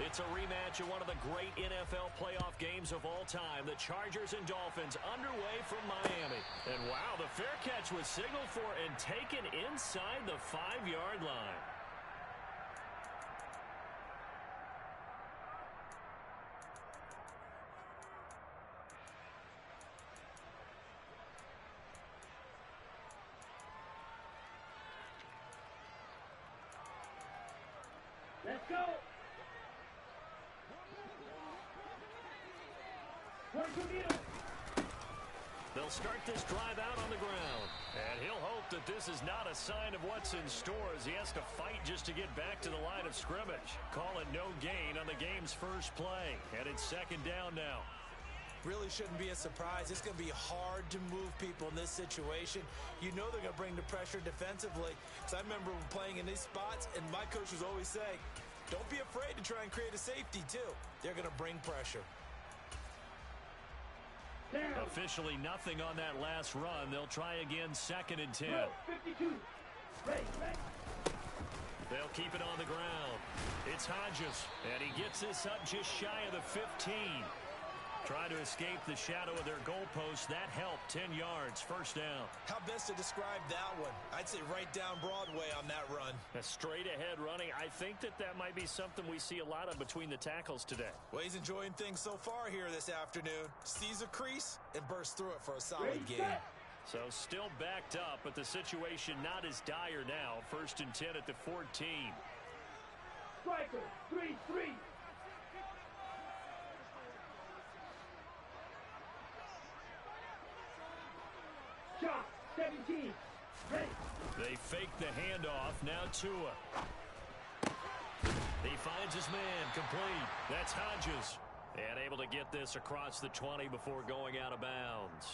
It's a rematch of one of the great NFL playoff games of all time. The Chargers and Dolphins underway from Miami. And wow, the fair catch was signaled for and taken inside the 5-yard line. Let's go. They'll start this drive out on the ground. And he'll hope that this is not a sign of what's in store as he has to fight just to get back to the line of scrimmage. Call it no gain on the game's first play. And it's second down now. Really shouldn't be a surprise. It's going to be hard to move people in this situation. You know they're going to bring the pressure defensively. Because I remember playing in these spots, and my coach was always saying, don't be afraid to try and create a safety, too. They're going to bring pressure. Officially nothing on that last run. They'll try again, second and 10. 52. Ready. They'll keep it on the ground. It's Hodges, and he gets this up just shy of the 15. Trying to escape the shadow of their goalpost. That helped. 10 yards, first down. How best to describe that one? I'd say right down Broadway on that run. A straight ahead running. I think that might be something we see a lot of between the tackles today. Well, he's enjoying things so far here this afternoon. Sees a crease and bursts through it for a solid gain. So still backed up, but the situation not as dire now. First and 10 at the 14. Striker, 3-3. Shot, 17. Ready. They fake the handoff. Now Tua. He finds his man. Complete. That's Hodges. And able to get this across the 20 before going out of bounds.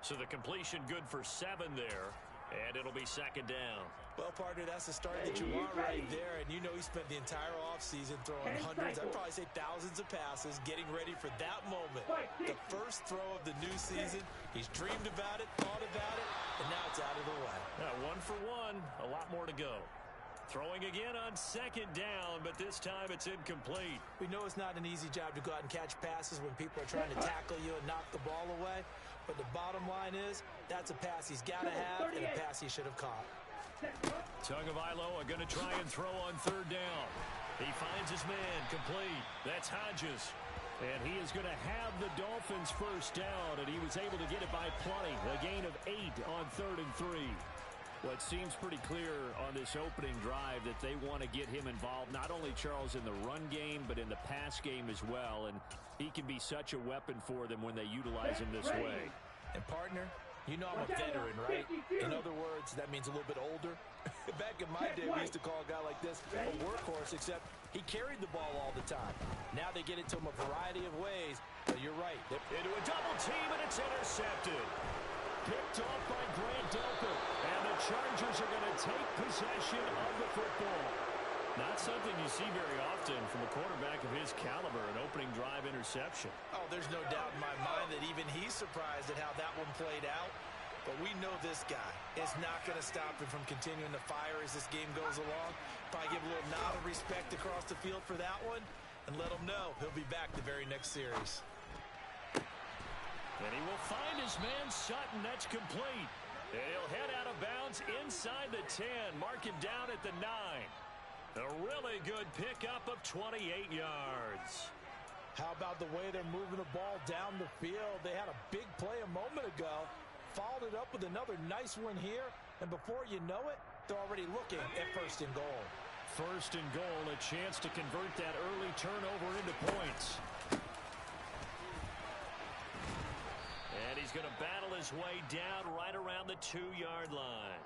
So the completion good for 7 there. And it'll be second down. Well, partner, that's the start that you want right there. And you know he spent the entire offseason throwing hundreds, I'd probably say thousands of passes, getting ready for that moment. The first throw of the new season. He's dreamed about it, thought about it, and now it's out of the way. 1 for 1. A lot more to go. Throwing again on second down, but this time it's incomplete. We know it's not an easy job to go out and catch passes when people are trying to tackle you and knock the ball away. But the bottom line is, that's a pass he's got to have and a pass he should have caught. Tagovailoa are going to try and throw on third down. He finds his man. Complete. That's Hodges. And he is going to have the Dolphins first down, and he was able to get it by plenty. A gain of 8 on 3rd and 3. Well, it seems pretty clear on this opening drive that they want to get him involved, not only, Charles, in the run game, but in the pass game as well. And he can be such a weapon for them when they utilize him this way. And, partner, you know I'm a veteran, right? In other words, that means a little bit older. Back in my day, we used to call a guy like this a workhorse, except he carried the ball all the time. Now they get it to him a variety of ways. But you're right. Into a double team, and it's intercepted. Picked off by Grant Delpit. And the Chargers are going to take possession of the football. Not something you see very often from a quarterback of his caliber, an opening drive interception. Oh, there's no doubt in my mind that even he's surprised at how that one played out. But we know this guy is not going to stop him from continuing to fire as this game goes along. Probably give a little nod of respect across the field for that one and let him know he'll be back the very next series. And he will find his man Sutton. That's complete. And he'll head out of bounds inside the 10. Mark him down at the 9. A really good pickup of 28 yards. How about the way they're moving the ball down the field? They had a big play a moment ago. Followed it up with another nice one here. And before you know it, they're already looking at first and goal. First and goal, a chance to convert that early turnover into points. And he's going to battle his way down right around the 2-yard line.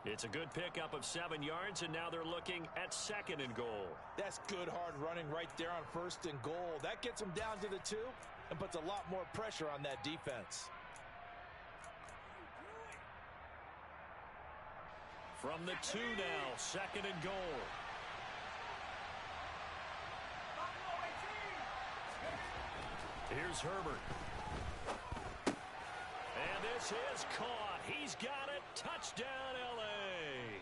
It's a good pickup of 7 yards, and now they're looking at second and goal. That's good hard running right there on first and goal. That gets them down to the 2 and puts a lot more pressure on that defense. From the 2 now, second and goal. Here's Herbert. And this is caught. He's got it. Touchdown, L.A.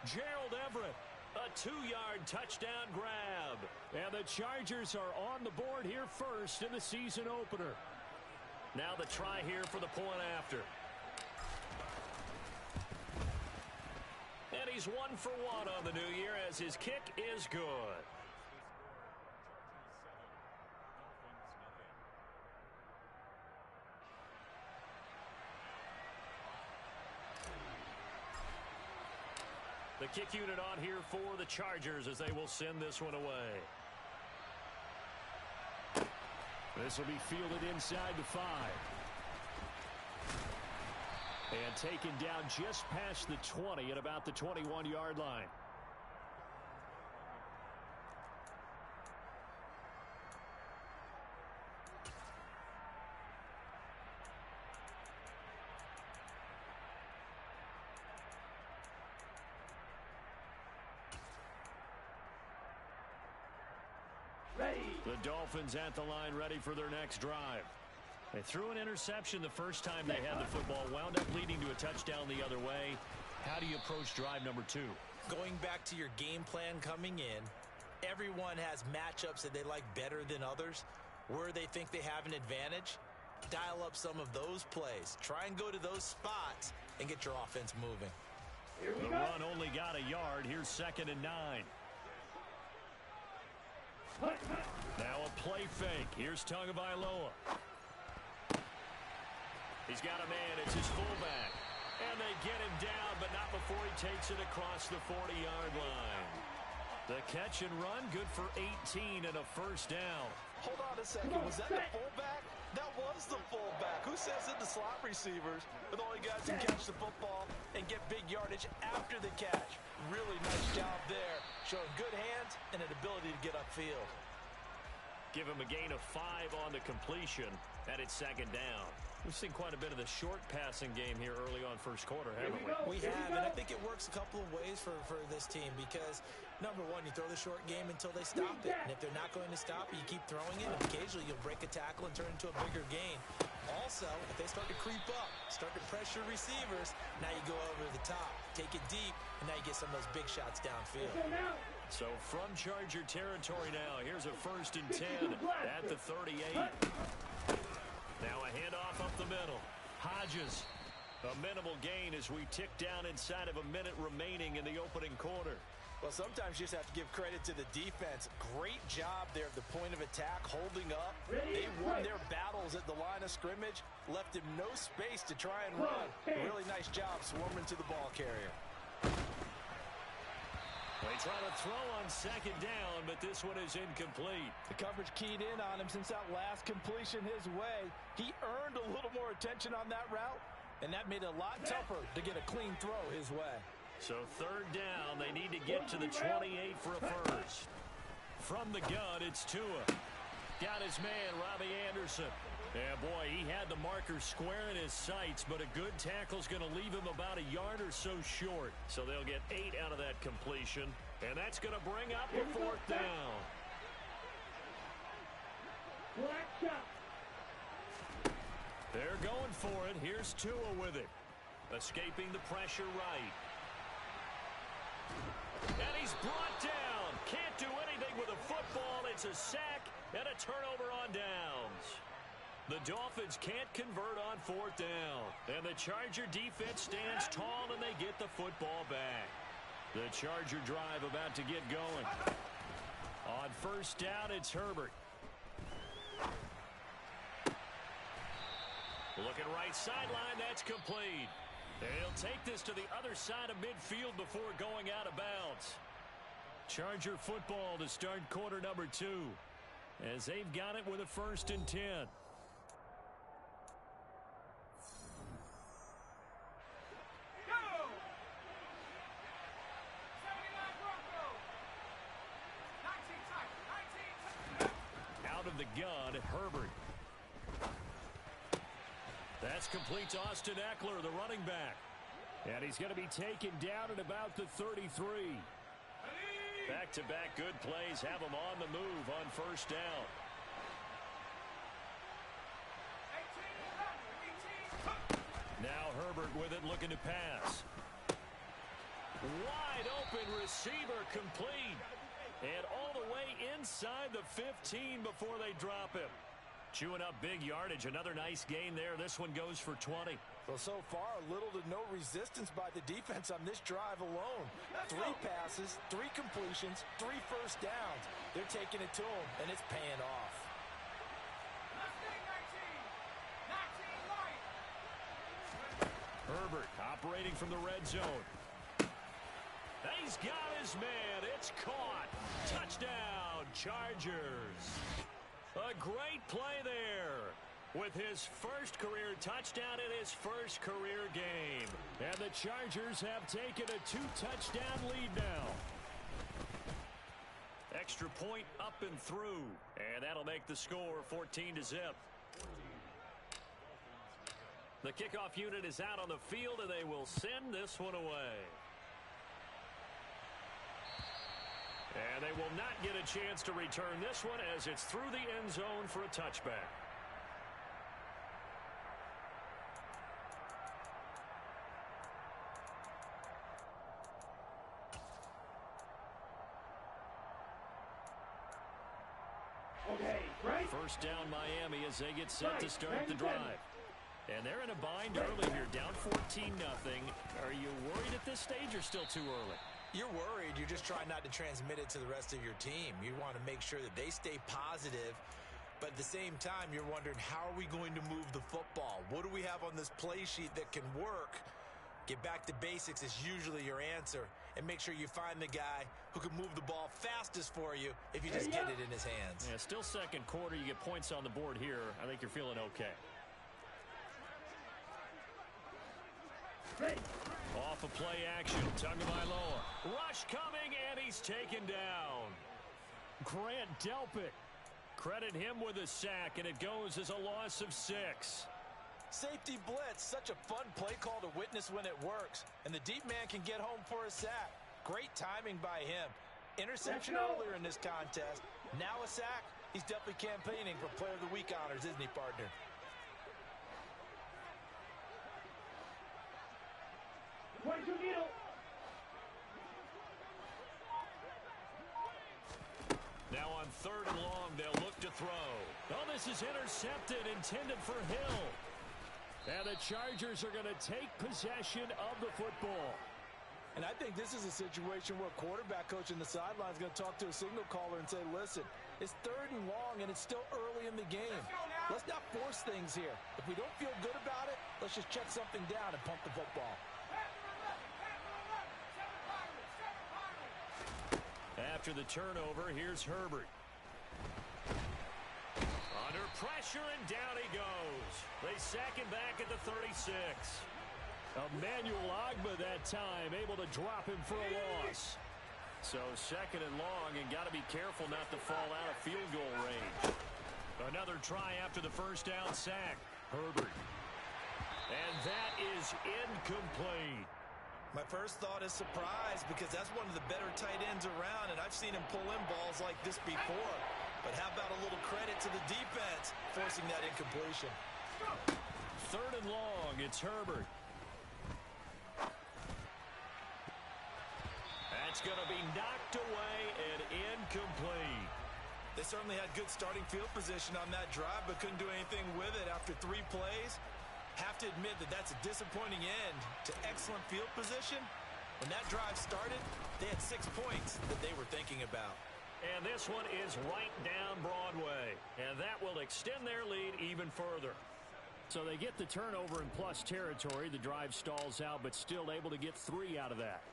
Gerald Everett A 2-yard touchdown grab. And the Chargers are on the board here first in the season opener. Now the try here for the point after. And he's 1 for 1 on the new year as his kick is good. The kick unit on here for the Chargers as they will send this one away. This will be fielded inside the 5. And taken down just past the 20 at about the 21-yard line. The Dolphins at the line ready for their next drive. They threw an interception the first time they had the football, wound up leading to a touchdown the other way. How do you approach drive number 2? Going back to your game plan coming in, everyone has matchups that they like better than others. Where they think they have an advantage, dial up some of those plays. Try and go to those spots and get your offense moving. The run only got a yard. Here's 2nd and 9. Now a play fake. Here's Tagovailoa. He's got a man. It's his fullback. And they get him down, but not before he takes it across the 40-yard line. The catch and run, good for 18 and a first down. Hold on a second. Was that the fullback? That was the fullback. Who says it? The slot receivers are the only guys who catch the football and get big yardage after the catch. Really nice job there. Showing good hands and an ability to get upfield. Give him a gain of 5 on the completion, and it's 2nd down. We've seen quite a bit of the short passing game here early on first quarter, haven't we? We have, and I think it works a couple of ways for this team because, number one, you throw the short game until they stop it. And if they're not going to stop it, you keep throwing it, and occasionally you'll break a tackle and turn it into a bigger gain. Also, if they start to creep up, start to pressure receivers, now you go over the top, take it deep, and now you get some of those big shots downfield. So from Charger territory now, here's a 1st and 10 at the 38. Now a handoff up the middle. Hodges, a minimal gain as we tick down inside of a minute remaining in the opening quarter. Well, sometimes you just have to give credit to the defense. Great job there at the point of attack, holding up. They won their battles at the line of scrimmage, left him no space to try and run. A really nice job swarming to the ball carrier. They try to throw on 2nd down, but this one is incomplete. The coverage keyed in on him since that last completion his way. He earned a little more attention on that route, and that made it a lot tougher to get a clean throw his way. So 3rd down, they need to get to the 28 for a first. From the gun, it's Tua. Got his man, Robbie Anderson. Yeah, boy, he had the marker square in his sights, but a good tackle's going to leave him about a yard or so short. So they'll get 8 out of that completion, and that's going to bring up a 4th down. Black shot. They're going for it. Here's Tua with it. Escaping the pressure right. And he's brought down. Can't do anything with a football. It's a sack and a turnover on downs. The Dolphins can't convert on 4th down. And the Charger defense stands tall and they get the football back. The Charger drive about to get going. On 1st down, it's Herbert. Looking right sideline, that's complete. They'll take this to the other side of midfield before going out of bounds. Charger football to start quarter number 2 as they've got it with a 1st and 10. Out of the gun, Herbert. That's complete to Austin Eckler, the running back. And he's going to be taken down at about the 33. Back-to-back good plays have him on the move on 1st down. Now Herbert with it, looking to pass. Wide Wide open receiver complete. And all the way inside the 15 before they drop him. Chewing up big yardage. Another nice gain there. This one goes for 20. Well, so far, little to no resistance by the defense on this drive alone. 3 passes, 3 completions, 3 first downs. They're taking it to them, and it's paying off. Herbert operating from the red zone. He's got his man. It's caught. Touchdown, Chargers. A great play there with his first career touchdown in his first career game. And the Chargers have taken a 2-touchdown lead now. Extra point up and through. And that'll make the score 14-0. The kickoff unit is out on the field, and they will send this one away. And they will not get a chance to return this one as it's through the end zone for a touchback. Okay, right. First down Miami as they get set to start the drive. And they're in a bind early here, down 14-0. Are you worried at this stage or still too early? You're worried. You're just trying not to transmit it to the rest of your team. You want to make sure that they stay positive. But at the same time, you're wondering, how are we going to move the football? What do we have on this play sheet that can work? Get back to basics is usually your answer. And make sure you find the guy who can move the ball fastest for you if you just get it in his hands. Yeah, still second quarter. You get points on the board here. I think you're feeling okay. Off a play action. Tagovailoa. Rush coming, and he's taken down. Grant Delpit. Credit him with a sack, and it goes as a loss of 6. Safety blitz, such a fun play call to witness when it works. And the deep man can get home for a sack. Great timing by him. Interception earlier in this contest. Now a sack. He's definitely campaigning for Player of the Week honors, isn't he, partner? Now on 3rd and long, they'll look to throw. Oh, this is intercepted, intended for Hill. And the Chargers are going to take possession of the football. And I think this is a situation where a quarterback coach in the sideline is going to talk to a signal caller and say, listen, it's 3rd and long, and it's still early in the game. Let's not force things here. If we don't feel good about it, let's just check something down and pump the football. After the turnover, here's Herbert. Under pressure, and down he goes. They sack him back at the 36. Emmanuel Ogbah that time, able to drop him for a loss. So 2nd and long, and got to be careful not to fall out of field goal range. Another try after the first down sack. Herbert. And that is incomplete. My first thought is surprise, because that's one of the better tight ends around, and I've seen him pull in balls like this before. But how about a little credit to the defense forcing that incompletion? 3rd and long, it's Herbert. That's going to be knocked away and incomplete. They certainly had good starting field position on that drive, but couldn't do anything with it after 3 plays. Have to admit that that's a disappointing end to excellent field position. When that drive started, they had 6 points that they were thinking about. And this one is right down Broadway. And that will extend their lead even further. So they get the turnover in plus territory. The drive stalls out, but still able to get 3 out of that.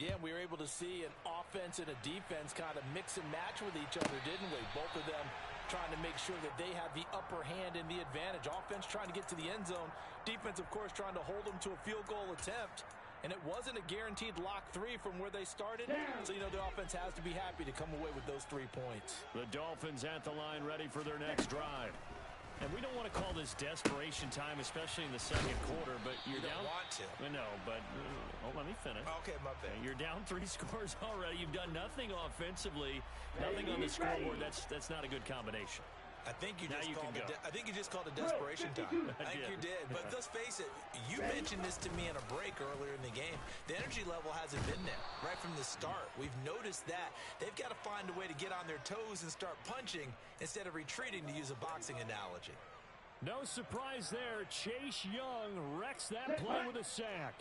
Yeah, we were able to see an offense and a defense kind of mix and match with each other, didn't we? Both of them trying to make sure that they have the upper hand and the advantage. Offense trying to get to the end zone. Defense, of course, trying to hold them to a field goal attempt. And it wasn't a guaranteed lock 3 from where they started. So, you know, the offense has to be happy to come away with those 3 points. The Dolphins at the line ready for their next drive. And we don't want to call this desperation time, especially in the 2nd quarter, but you're down. You don't want to. No, but let me finish. Okay, my bad. You're down 3 scores already. You've done nothing offensively, nothing on the scoreboard. That's not a good combination. I think you just called a Bro, desperation 52 time. I think you did. But let's face it, you mentioned this to me in a break earlier in the game. The energy level hasn't been there right from the start. We've noticed that. They've got to find a way to get on their toes and start punching instead of retreating, to use a boxing analogy. No surprise there. Chase Young wrecks that play with a sack.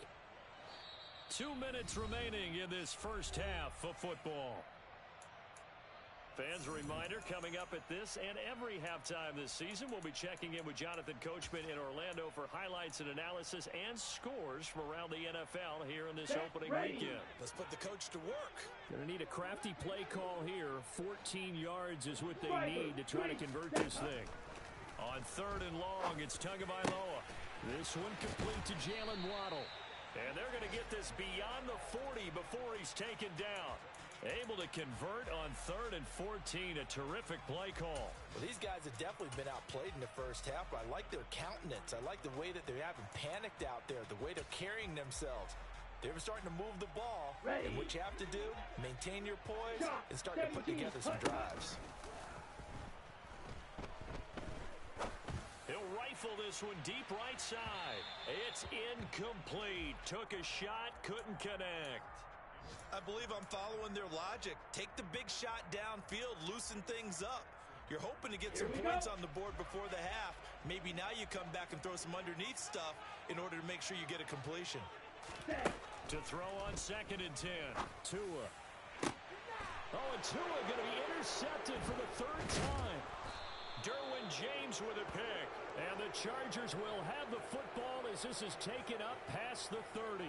2 minutes remaining in this first half of football. Fans, a reminder, coming up at this and every halftime this season, we'll be checking in with Jonathan Coachman in Orlando for highlights and analysis and scores from around the NFL here in this opening weekend. Let's put the coach to work. Going to need a crafty play call here. 14 yards is what they need to try to convert this thing. On 3rd and long, it's Tagovailoa. This one complete to Jalen Waddle. And they're going to get this beyond the 40 before he's taken down. Able to convert on 3rd and 14. A terrific play call. Well, these guys have definitely been outplayed in the first half, but I like their countenance. I like the way that they haven't panicked out there, the way they're carrying themselves. They're starting to move the ball. And what you have to do, maintain your poise and start to put together some drives. He'll rifle this one deep right side. It's incomplete. Took a shot, couldn't connect. I believe I'm following their logic. Take the big shot downfield, loosen things up. You're hoping to get some points on the board before the half. Maybe now you come back and throw some underneath stuff in order to make sure you get a completion. To throw on 2nd and 10. Tua. Oh, and Tua going to be intercepted for the 3rd time. Derwin James with a pick. And the Chargers will have the football as this is taken up past the 30.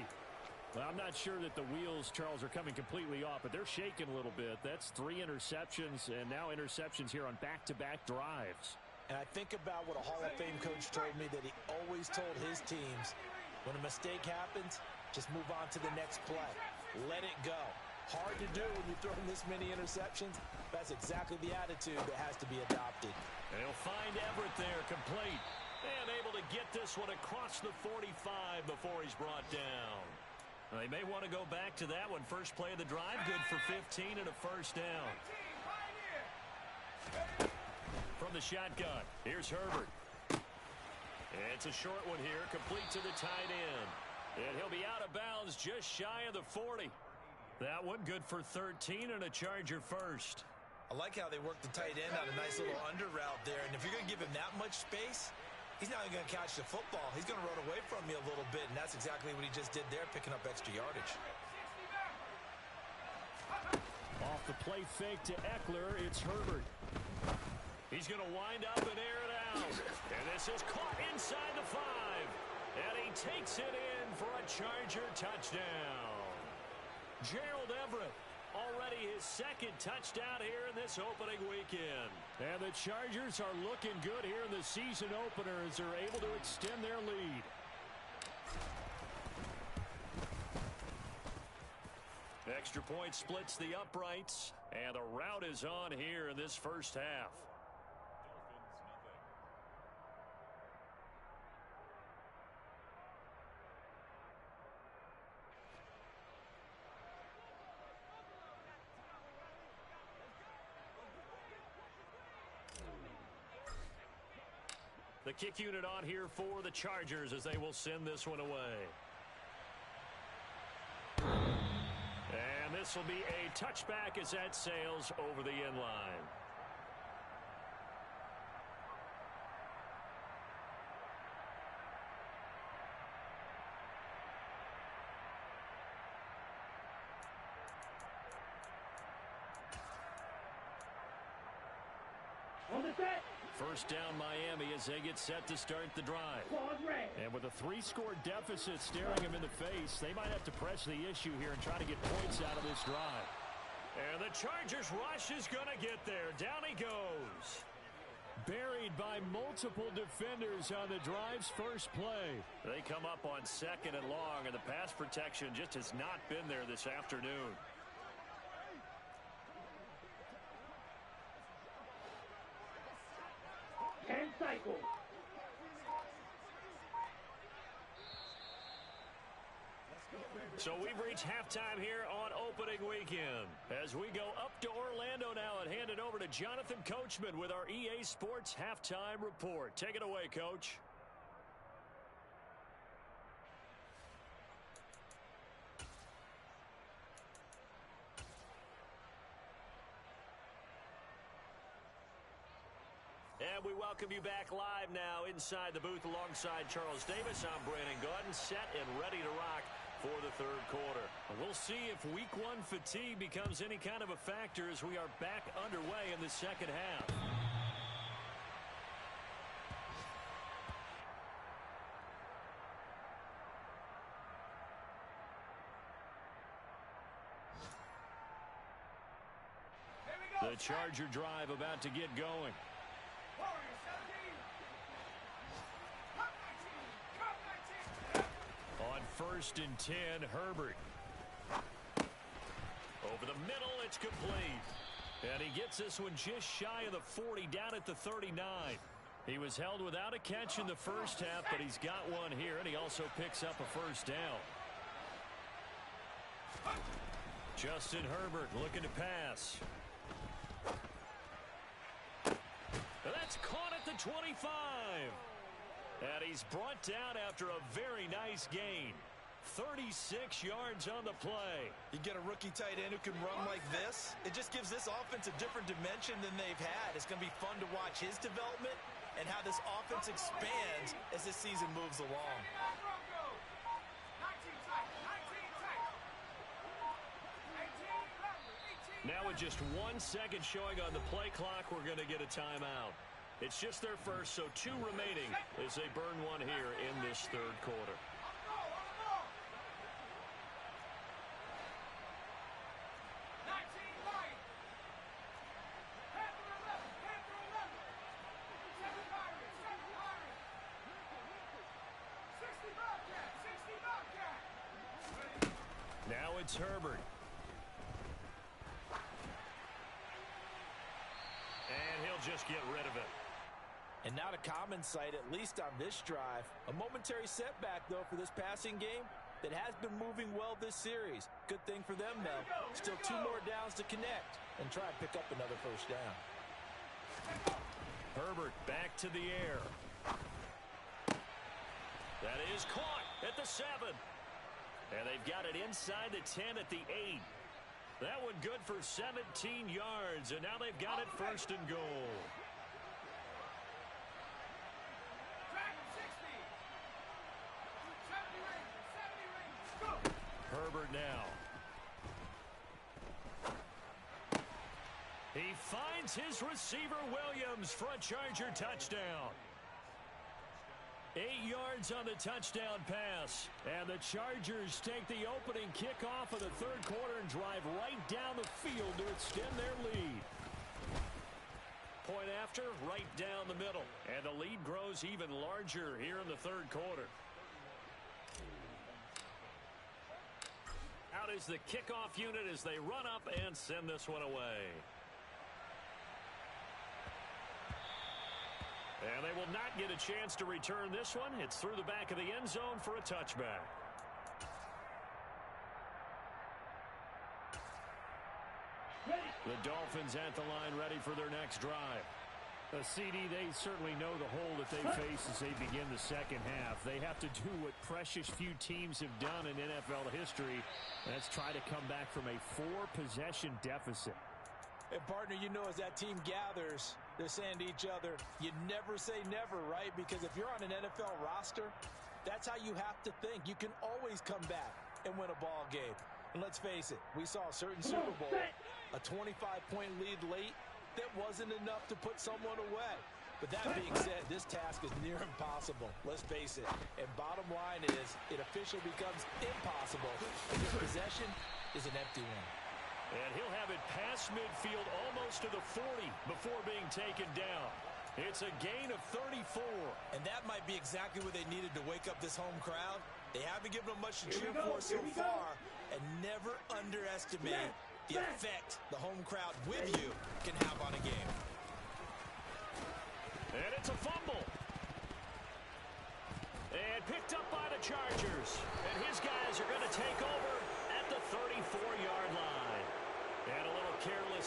Well, I'm not sure that the wheels, Charles, are coming completely off, but they're shaking a little bit. That's 3 interceptions, and now interceptions here on back-to-back drives. And I think about what a Hall of Fame coach told me, that he always told his teams, when a mistake happens, just move on to the next play. Let it go. Hard to do when you're throwing this many interceptions. That's exactly the attitude that has to be adopted. And he'll find Everett there, complete. And able to get this one across the 45 before he's brought down. They may want to go back to that one. First play of the drive, good for 15 and a first down. From the shotgun, here's Herbert. It's a short one here, complete to the tight end. And he'll be out of bounds just shy of the 40. That one good for 13 and a Charger first. I like how they work the tight end on a nice little under route there. And if you're going to give him that much space, he's not even going to catch the football. He's going to run away from you a little bit, and that's exactly what he just did there, picking up extra yardage. Off the play fake to Eckler, it's Herbert. He's going to wind up and air it out. And this is caught inside the 5. And he takes it in for a Charger touchdown. Gerald Everett, already his 2nd touchdown here in this opening weekend. And the Chargers are looking good here in the season opener as they're able to extend their lead. Extra point splits the uprights, and the route is on here in this first half. The kick unit on here for the Chargers as they will send this one away. And this will be a touchback as that sails over the end line. On the set. First down Miami as they get set to start the drive. And with a 3-score deficit staring them in the face, they might have to press the issue here and try to get points out of this drive. And the Chargers rush is going to get there. Down he goes. Buried by multiple defenders on the drive's first play. They come up on 2nd and long, and the pass protection just has not been there this afternoon. Cycle. So we've reached halftime here on opening weekend. As we go up to Orlando now and hand it over to Jonathan Coachman with our EA Sports Halftime Report. Take it away, Coach. And we welcome you back live now inside the booth alongside Charles Davis. I'm Brandon Gaudin, set and ready to rock for the third quarter. We'll see if week one fatigue becomes any kind of a factor as we are back underway in the second half. The Charger drive about to get going. On 1st and 10, Herbert. Over the middle, it's complete. And he gets this one just shy of the 40, down at the 39. He was held without a catch in the first half, but he's got one here, and he also picks up a first down. Justin Herbert looking to pass. That's caught at the 25. And he's brought down after a very nice gain. 36 yards on the play. You get a rookie tight end who can run like this, it just gives this offense a different dimension than they've had. It's going to be fun to watch his development and how this offense expands as this season moves along. Now with just 1 second showing on the play clock, we're going to get a timeout. It's just their first, so 2 remaining as they burn one here in this third quarter. Now it's Herbert. And he'll just get rid of it. And not a common sight, at least on this drive. A momentary setback, though, for this passing game that has been moving well this series. Good thing for them, though. Still 2 more downs to connect and try and pick up another first down. Herbert back to the air. That is caught at the 7. And they've got it inside the 10 at the 8. That one good for 17 yards, and now they've got it 1st and goal. Herbert now. He finds his receiver Williams for a Charger touchdown. 8 yards on the touchdown pass. And the Chargers take the opening kickoff of the third quarter and drive right down the field to extend their lead. Point after, right down the middle. And the lead grows even larger here in the third quarter. Out is the kickoff unit as they run up and send this one away. And they will not get a chance to return this one. It's through the back of the end zone for a touchback. The Dolphins at the line ready for their next drive. CD, they certainly know the hole that they face as they begin the second half. They have to do what precious few teams have done in NFL history. That's try to come back from a 4-possession deficit. And, partner, you know, as that team gathers, they're saying to each other, you never say never, right? Because if you're on an NFL roster, that's how you have to think. You can always come back and win a ball game. And let's face it, we saw a certain Super Bowl, a 25-point lead late. That wasn't enough to put someone away. But that being said, this task is near impossible. Let's face it. And bottom line is, it officially becomes impossible if your possession is an empty one. And he'll have it past midfield almost to the 40 before being taken down. It's a gain of 34. And that might be exactly what they needed to wake up this home crowd. They haven't given them much to cheer for so far. And never underestimate the effect the home crowd with you can have on a game. And it's a fumble. And picked up by the Chargers. And his guys are going to take over at the 34-yard line.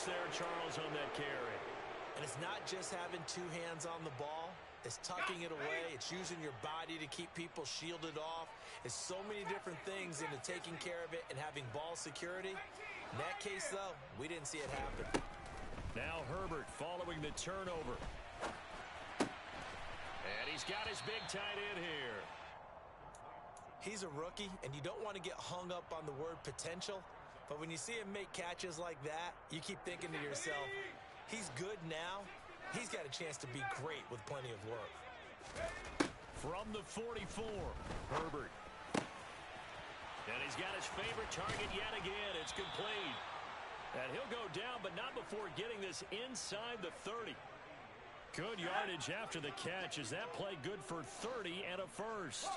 space there, Charles, on that carry. And it's not just having two hands on the ball. It's tucking it away. It's using your body to keep people shielded off. It's so many different things into taking care of it and having ball security. In that case, though, we didn't see it happen. Now Herbert following the turnover. And he's got his big tight end here. He's a rookie, and you don't want to get hung up on the word potential. But when you see him make catches like that, you keep thinking to yourself, he's good now. He's got a chance to be great with plenty of work. From the 44, Herbert. And he's got his favorite target yet again. It's complete. And he'll go down, but not before getting this inside the 30. Good yardage after the catch. Is that play good for 30 and a first?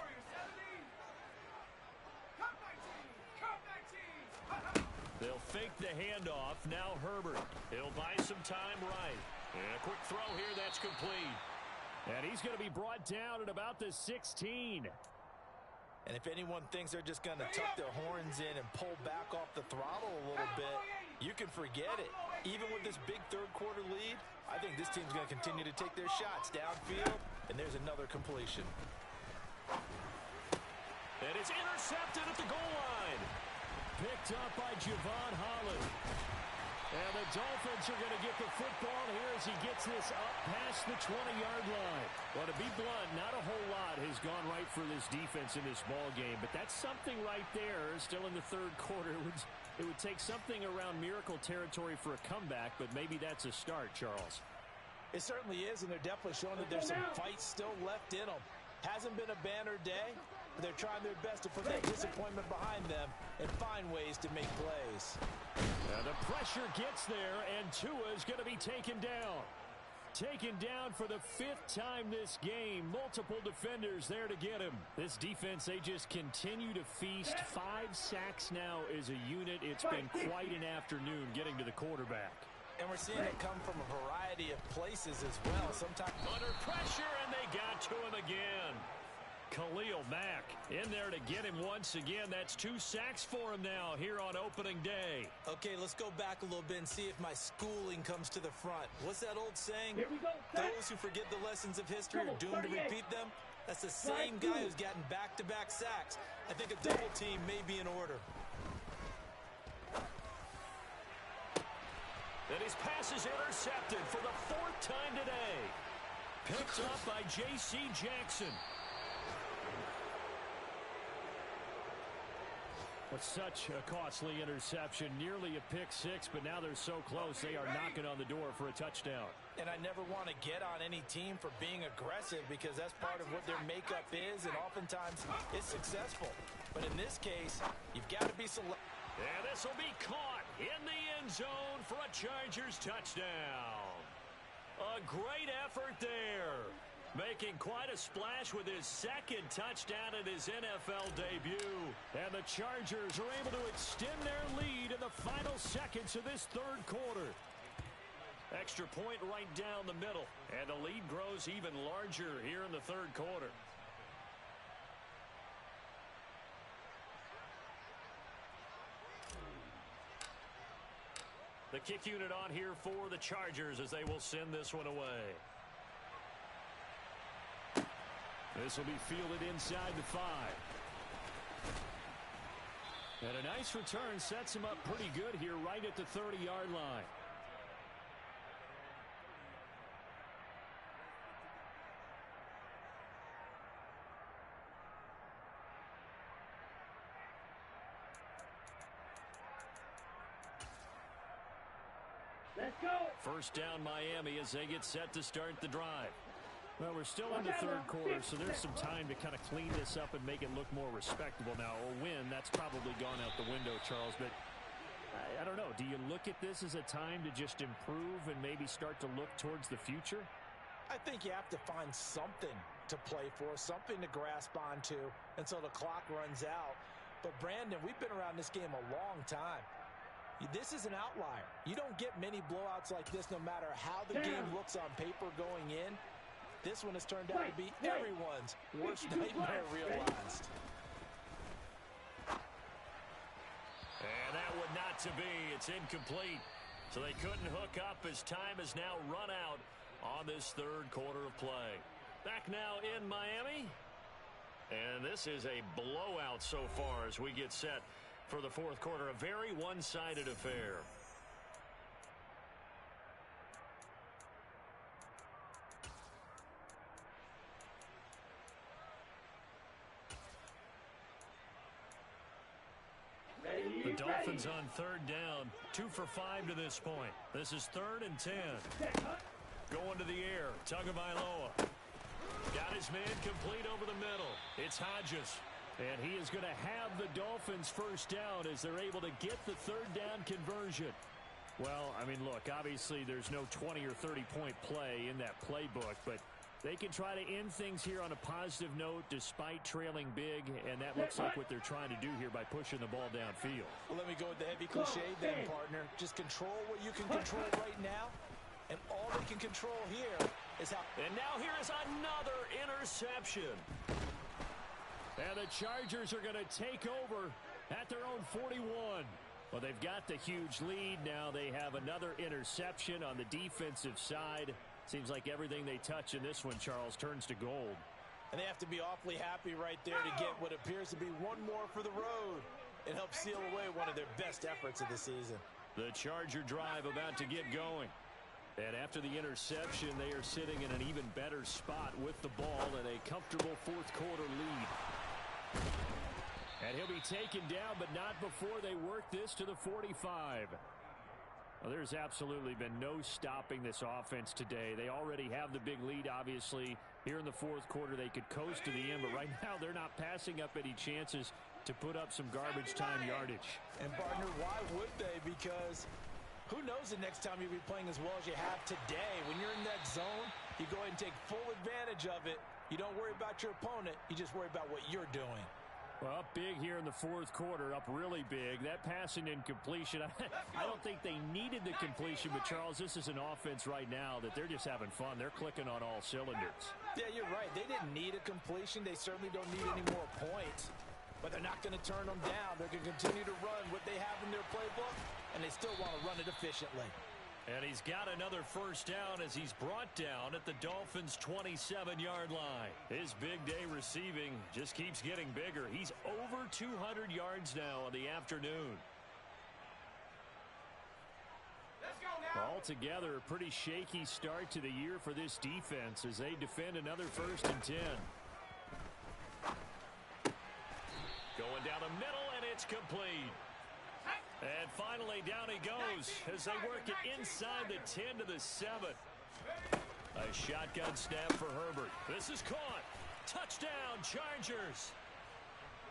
They'll fake the handoff. Now Herbert. He'll buy some time right. And a quick throw here. That's complete. And he's going to be brought down at about the 16. And if anyone thinks they're just going to tuck their horns in and pull back off the throttle a little bit, you can forget it. Even with this big third-quarter lead, I think this team's going to continue to take their shots downfield, and there's another completion. And it's intercepted at the goal line. Picked up by Javon Holland. And the Dolphins are going to get the football here as he gets this up past the 20-yard line. Well, to be blunt, not a whole lot has gone right for this defense in this ball game, but that's something right there. Still in the third quarter. It would take something around miracle territory for a comeback, but maybe that's a start, Charles. It certainly is, and they're definitely showing that there's some fight still left in them. Hasn't been a banner day, but they're trying their best to put that disappointment behind them and find ways to make plays. The pressure gets there, and Tua is going to be taken down. Taken down for the 5th time this game. Multiple defenders there to get him. This defense, they just continue to feast. 5 sacks now as a unit. It's been quite an afternoon getting to the quarterback. And we're seeing it come from a variety of places as well. Sometimes under pressure, and they got to him again. Khalil Mack in there to get him once again. That's 2 sacks for him now here on opening day. Okay, let's go back a little bit and see if my schooling comes to the front. What's that old saying? Here we go. Those who forget the lessons of history are doomed to repeat them. That's the same guy who's gotten back-to-back sacks. I think a double team may be in order. And his pass is intercepted for the 4th time today. Picked up by J.C. Jackson. But such a costly interception, nearly a pick-6, but now they're so close they are knocking on the door for a touchdown. And I never want to get on any team for being aggressive because that's part of what their makeup is, and oftentimes it's successful. But in this case, you've got to be selective. And this will be caught in the end zone for a Chargers touchdown. A great effort there. Making quite a splash with his 2nd touchdown at his NFL debut. And the Chargers are able to extend their lead in the final seconds of this 3rd quarter. Extra point right down the middle. And the lead grows even larger here in the 3rd quarter. The kick unit on here for the Chargers as they will send this one away. This will be fielded inside the 5. And a nice return sets him up pretty good here right at the 30-yard line. Let's go. First down Miami as they get set to start the drive. Well, we're still in the 3rd quarter, so there's some time to kind of clean this up and make it look more respectable now. A win, that's probably gone out the window, Charles. But I don't know. Do you look at this as a time to just improve and maybe start to look towards the future? I think you have to find something to play for, something to grasp onto until the clock runs out. But, Brandon, we've been around this game a long time. This is an outlier. You don't get many blowouts like this no matter how the game looks on paper going in. This one has turned out to be everyone's worst nightmare realized. And that one not to be. It's incomplete. So they couldn't hook up as time has now run out on this third quarter of play. Back now in Miami. And this is a blowout so far as we get set for the fourth quarter. A very one-sided affair. The Dolphins on third down, 2 for 5 to this point. This is 3rd and 10. Going to the air, Tagovailoa. Got his man complete over the middle. It's Hodges. And he is going to have the Dolphins first down as they're able to get the third down conversion. Well, I mean, look, obviously there's no 20 or 30-point play in that playbook, but they can try to end things here on a positive note despite trailing big, and that looks like what they're trying to do here by pushing the ball downfield. Well, let me go with the heavy cliche then, partner. Just control what you can control right now, and all they can control here is how... And now here is another interception. And the Chargers are going to take over at their own 41. Well, they've got the huge lead. Now they have another interception on the defensive side. Seems like everything they touch in this one, Charles, turns to gold. And they have to be awfully happy right there to get what appears to be one more for the road. It helps seal away one of their best efforts of the season. The Charger drive about to get going. And after the interception, they are sitting in an even better spot with the ball and a comfortable fourth quarter lead. And he'll be taken down, but not before they work this to the 45. Well, there's absolutely been no stopping this offense today. They already have the big lead, obviously. Here in the fourth quarter, they could coast to the end, but right now they're not passing up any chances to put up some garbage time yardage. And, partner, why would they? Because who knows the next time you'll be playing as well as you have today. When you're in that zone, you go ahead and take full advantage of it. You don't worry about your opponent. You just worry about what you're doing. Well, up big here in the fourth quarter, up really big. That passing incompletion, I don't think they needed the completion, but, Charles, this is an offense right now that they're just having fun. They're clicking on all cylinders. Yeah, you're right. They didn't need a completion. They certainly don't need any more points. But they're not going to turn them down. They're going to continue to run what they have in their playbook, and they still want to run it efficiently. And he's got another first down as he's brought down at the Dolphins' 27-yard line. His big day receiving just keeps getting bigger. He's over 200 yards now in the afternoon. Let's go now. Altogether, a pretty shaky start to the year for this defense as they defend another 1st and 10. Going down the middle, and it's complete. And finally, down he goes as they work it inside the 10 to the 7. A shotgun snap for Herbert. This is caught. Touchdown, Chargers.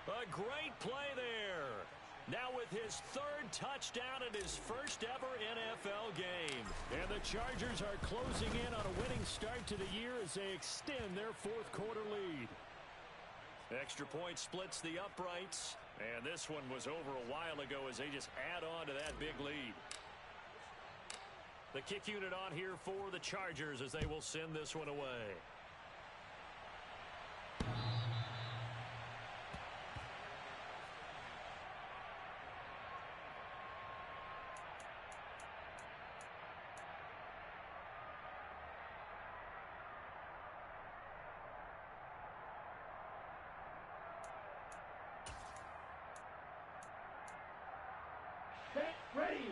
A great play there. Now with his 3rd touchdown in his first ever NFL game. And the Chargers are closing in on a winning start to the year as they extend their fourth quarter lead. Extra point splits the uprights. And this one was over a while ago as they just add on to that big lead. The kick unit on here for the Chargers as they will send this one away.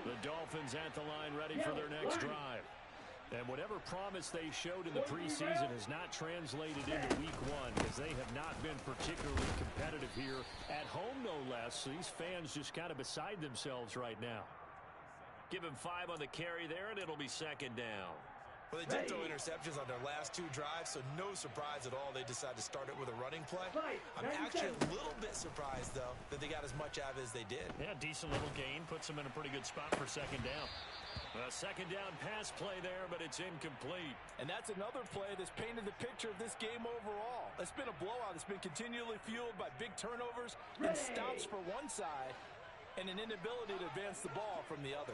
The Dolphins at the line ready for their next drive. And whatever promise they showed in the preseason has not translated into week one because they have not been particularly competitive here at home, no less. These fans just kind of beside themselves right now. Give him 5 on the carry there, and it'll be 2nd down. Well, they did throw interceptions on their last 2 drives, so no surprise at all they decided to start it with a running play. I'm actually a little bit surprised, though, that they got as much out of it as they did. Yeah, decent little gain. Puts them in a pretty good spot for 2nd down. A 2nd down pass play there, but it's incomplete. And that's another play that's painted the picture of this game overall. It's been a blowout. It's been continually fueled by big turnovers and stops for one side and an inability to advance the ball from the other.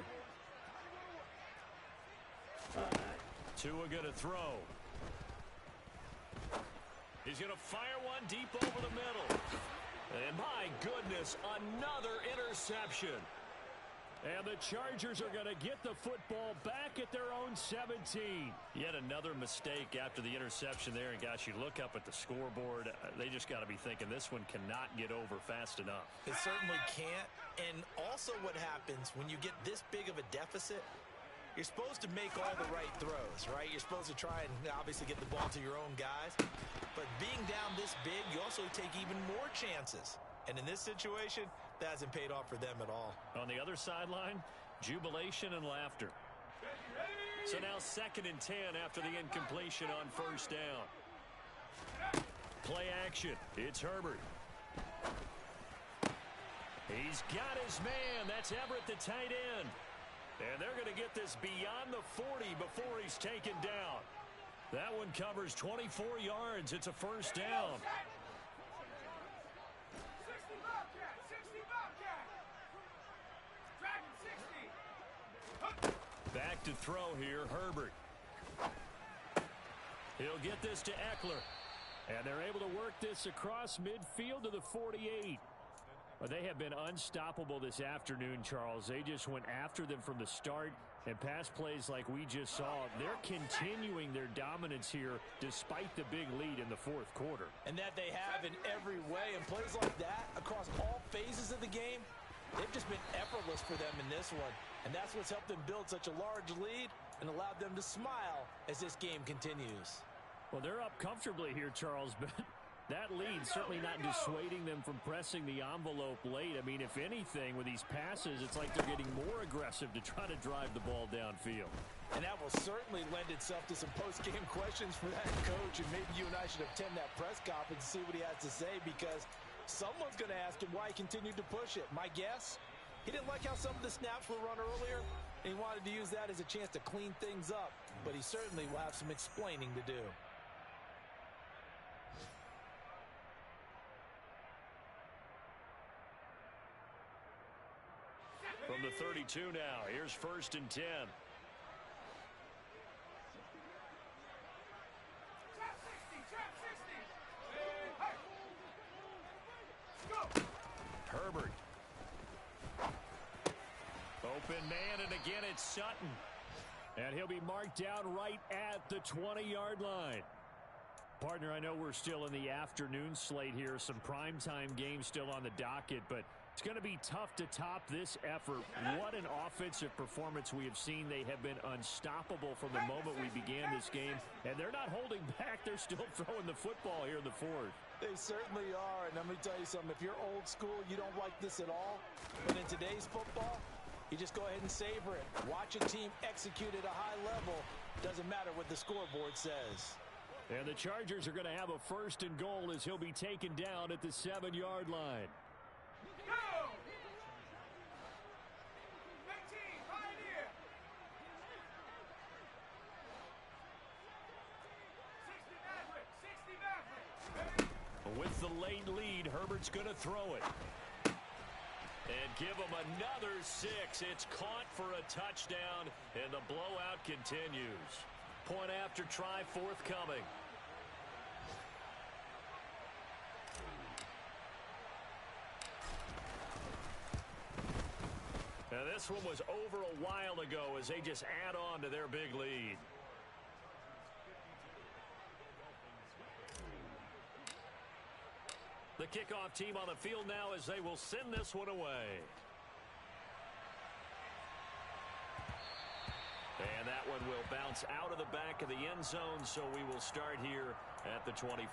Tua going to throw. He's going to fire one deep over the middle. And my goodness, another interception. And the Chargers are going to get the football back at their own 17. Yet another mistake after the interception there. And, gosh, you look up at the scoreboard. They just got to be thinking this one cannot get over fast enough. It certainly can't. And also what happens when you get this big of a deficit, you're supposed to make all the right throws, right? You're supposed to try and obviously get the ball to your own guys. But being down this big, you also take even more chances. And in this situation, that hasn't paid off for them at all. On the other sideline, jubilation and laughter. So now 2nd and 10 after the incompletion on first down. Play action. It's Herbert. He's got his man. That's Everett, the tight end. And they're going to get this beyond the 40 before he's taken down. That one covers 24 yards. It's a first down. Back to throw here, Herbert. He'll get this to Eckler. And they're able to work this across midfield to the 48. But they have been unstoppable this afternoon, Charles. They just went after them from the start. And pass plays like we just saw, they're continuing their dominance here despite the big lead in the 4th quarter. And that they have in every way. And plays like that across all phases of the game, they've just been effortless for them in this one. And that's what's helped them build such a large lead and allowed them to smile as this game continues. Well, they're up comfortably here, Charles, but that lead certainly not dissuading them from pressing the envelope late. I mean, if anything, with these passes, it's like they're getting more aggressive to try to drive the ball downfield. And that will certainly lend itself to some post-game questions for that coach. And maybe you and I should attend that press conference and see what he has to say, because someone's going to ask him why he continued to push it. My guess, he didn't like how some of the snaps were run earlier, and he wanted to use that as a chance to clean things up. But he certainly will have some explaining to do. From the 32 now, here's 1st and 10. Herbert. Open man, and again it's Sutton. And he'll be marked down right at the 20-yard line. Partner, I know we're still in the afternoon slate here. Some primetime games still on the docket, but it's going to be tough to top this effort. What an offensive performance we have seen. They have been unstoppable from the moment we began this game, and they're not holding back. They're still throwing the football here in the 4th. They certainly are, and let me tell you something. If you're old school, you don't like this at all. But in today's football, you just go ahead and savor it. Watch a team execute at a high level. Doesn't matter what the scoreboard says. And the Chargers are going to have a 1st and goal as he'll be taken down at the 7-yard line. Go! 19, Pioneer! 60 Maverick! With the late lead, Herbert's going to throw it. And give him another 6. It's caught for a touchdown, and the blowout continues. Point after try forthcoming. Now this one was over a while ago as they just add on to their big lead. The kickoff team on the field now as they will send this one away. And that one will bounce out of the back of the end zone, so we will start here at the 25.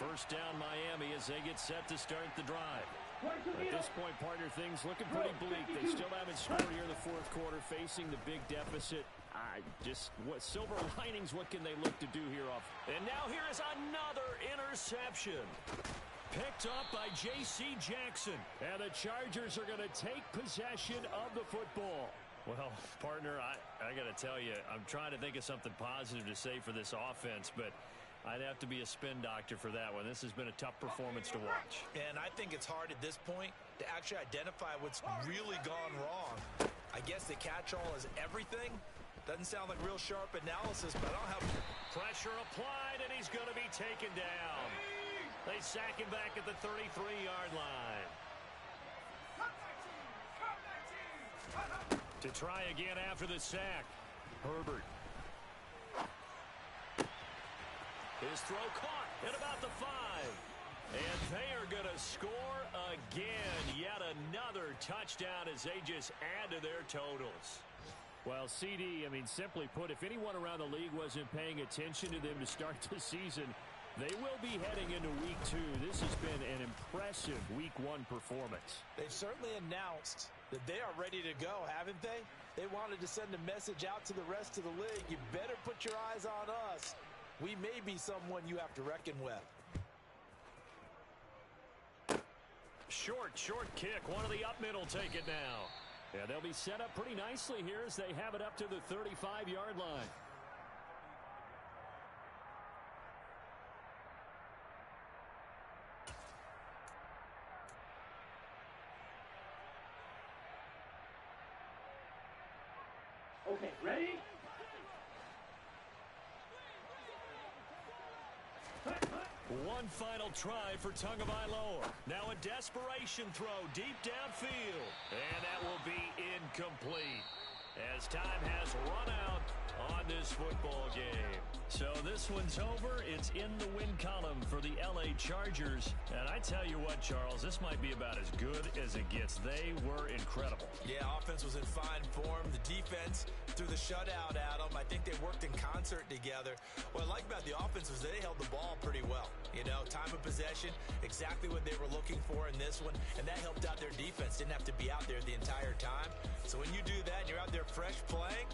First down, Miami, as they get set to start the drive. At this point, partner, things looking pretty bleak. They still haven't scored here in the 4th quarter, facing the big deficit. What silver linings, what can they look to do here off? And now here is another interception. Picked up by J.C. Jackson. And the Chargers are going to take possession of the football. Well, partner, I got to tell you, I'm trying to think of something positive to say for this offense, but I'd have to be a spin doctor for that one. This has been a tough performance to watch. And I think it's hard at this point to actually identify what's really gone wrong. I guess the catch-all is everything. Doesn't sound like real sharp analysis, but I don't have... Pressure applied, and he's going to be taken down. They sack him back at the 33-yard line. To try again after the sack. Herbert. His throw caught at about the 5. And they are going to score again. Yet another touchdown as they just add to their totals. Well, CD, I mean, simply put, if anyone around the league wasn't paying attention to them to start the season, they will be heading into Week 2. This has been an impressive Week 1 performance. They've certainly announced that they are ready to go, haven't they? They wanted to send a message out to the rest of the league. You better put your eyes on us. We may be someone you have to reckon with. Short kick. One of the up mid will take it now. Yeah, they'll be set up pretty nicely here as they have it up to the 35-yard line. Okay, ready? One final try for Tagovailoa. Now a desperation throw deep downfield. And that will be incomplete as time has run out on this football game. So this one's over. It's in the win column for the LA Chargers. And I tell you what, Charles, this might be about as good as it gets. They were incredible. Yeah, offense was in fine form. The defense threw the shutout at them. I think they worked in concert together. What I like about the offense was they held the ball pretty well. You know, time of possession, exactly what they were looking for in this one. And that helped out their defense. Didn't have to be out there the entire time. So when you do that and you're out there fresh playing,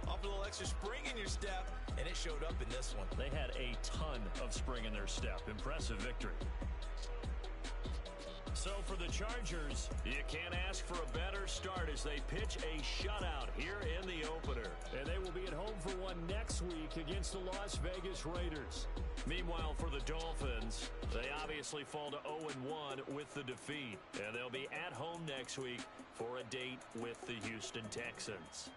off a little extra spring in your step, and it showed up in this one. They had a ton of spring in their step. Impressive victory. So for the Chargers, you can't ask for a better start as they pitch a shutout here in the opener. And they will be at home for one next week against the Las Vegas Raiders. Meanwhile, for the Dolphins, they obviously fall to 0-1 with the defeat. And they'll be at home next week for a date with the Houston Texans.